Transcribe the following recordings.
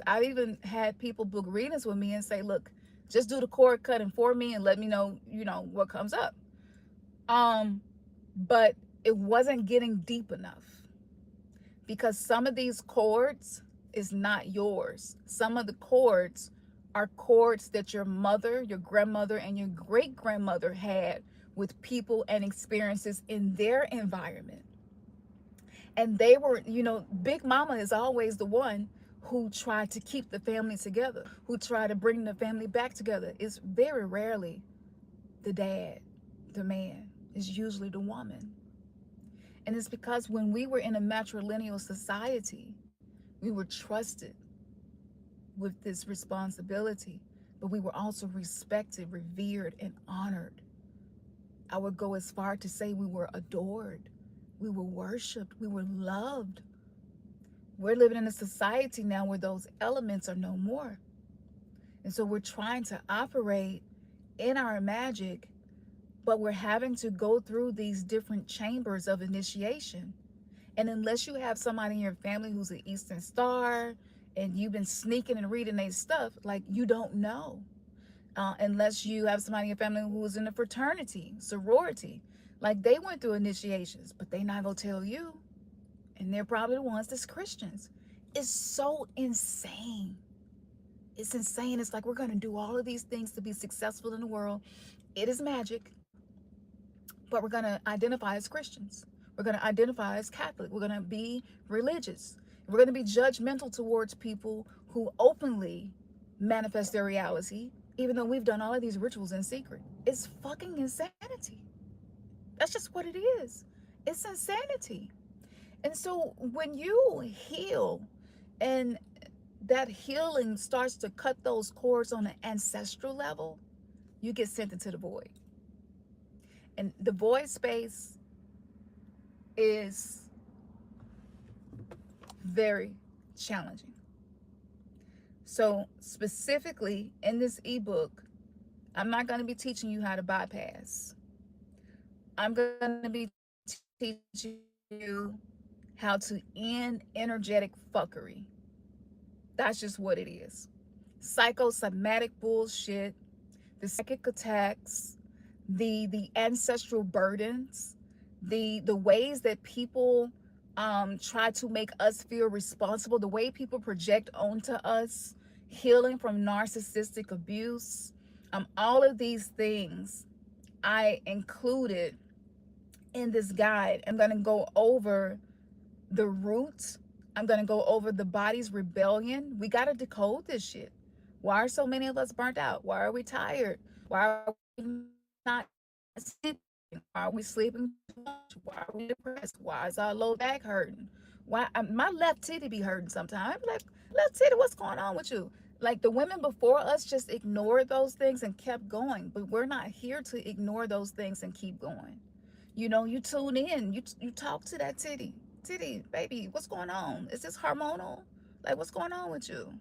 I've even had people book readings with me and say, look, just do the cord cutting for me and let me know, what comes up. Um, but it wasn't getting deep enough because some of these chords is not yours. Some of the chords are chords that your mother, your grandmother, and your great grandmother had with people and experiences in their environment. And they were, Big Mama is always the one who tried to keep the family together, who tried to bring the family back together. It's very rarely the dad, the man. It's usually the woman. And it's because when we were in a matrilineal society, we were trusted with this responsibility, but we were also respected, revered, and honored. I would go as far to say we were adored, we were worshiped, we were loved. We're living in a society now where those elements are no more. And so we're trying to operate in our magic, but we're having to go through these different chambers of initiation. And unless you have somebody in your family who's an Eastern Star and you've been sneaking and reading their stuff, like, you don't know. Unless you have somebody in your family who was in a fraternity, sorority, like they went through initiations, but they not gonna tell you. And they're probably the ones that's Christians. It's so insane. It's insane. It's like we're gonna do all of these things to be successful in the world. It is magic, but we're gonna identify as Christians. We're gonna identify as Catholic. We're gonna be religious. We're gonna be judgmental towards people who openly manifest their reality, even though we've done all of these rituals in secret. It's fucking insanity. That's just what it is. It's insanity. And so when you heal and that healing starts to cut those cords on an ancestral level, you get sent into the void. And the void space is very challenging. So, specifically in this ebook, I'm not going to be teaching you how to bypass. I'm going to be teaching you how to end energetic fuckery. That's just what it is. Psychosomatic bullshit, the psychic attacks, the ancestral burdens, the ways that people try to make us feel responsible, the way people project onto us, healing from narcissistic abuse, all of these things I included in this guide. I'm going to go over the roots. I'm going to go over the body's rebellion. We got to decode this shit. Why are so many of us burnt out? Why are we tired? Why are we not sleeping? Why are we sleeping too much? Why are we depressed? Why is our low back hurting? Why my left titty be hurting sometimes? I'm like, left titty, what's going on with you? Like the women before us just ignored those things and kept going, but we're not here to ignore those things and keep going. You tune in, you talk to that titty, baby, what's going on? Is this hormonal? Like, what's going on with you?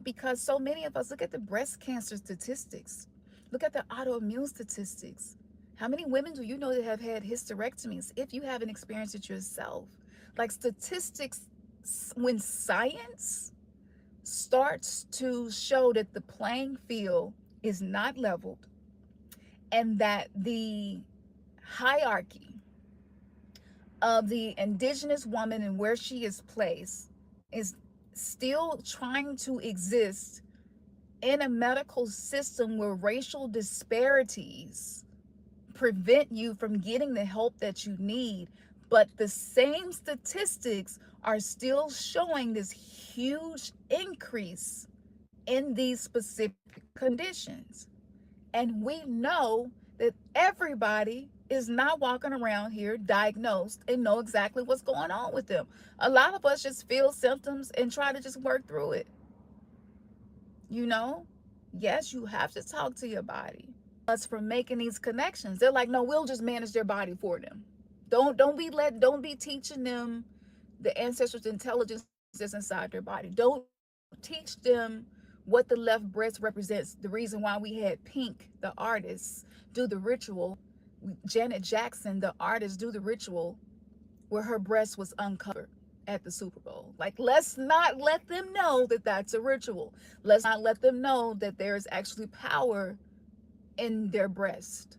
Because so many of us, look at the breast cancer statistics, look at the autoimmune statistics. How many women do you know that have had hysterectomies if you haven't experienced it yourself? Like statistics, when science starts to show that the playing field is not leveled and that the hierarchy of the indigenous woman and where she is placed is still trying to exist in a medical system where racial disparities prevent you from getting the help that you need, but the same statistics are still showing this huge increase in these specific conditions. And we know that everybody is not walking around here diagnosed and know exactly what's going on with them. A lot of us just feel symptoms and try to just work through it. You know, yes, you have to talk to your body. Us from making these connections. They're like, no, we'll just manage their body for them. Don't be teaching them the ancestral intelligence that's inside their body. Don't teach them what the left breast represents. The reason why we had Pink, the artist, do the ritual. Janet Jackson, the artist, do the ritual where her breast was uncovered. at the Super Bowl. Like, let's not let them know that that's a ritual. Let's not let them know that there's actually power in their breast.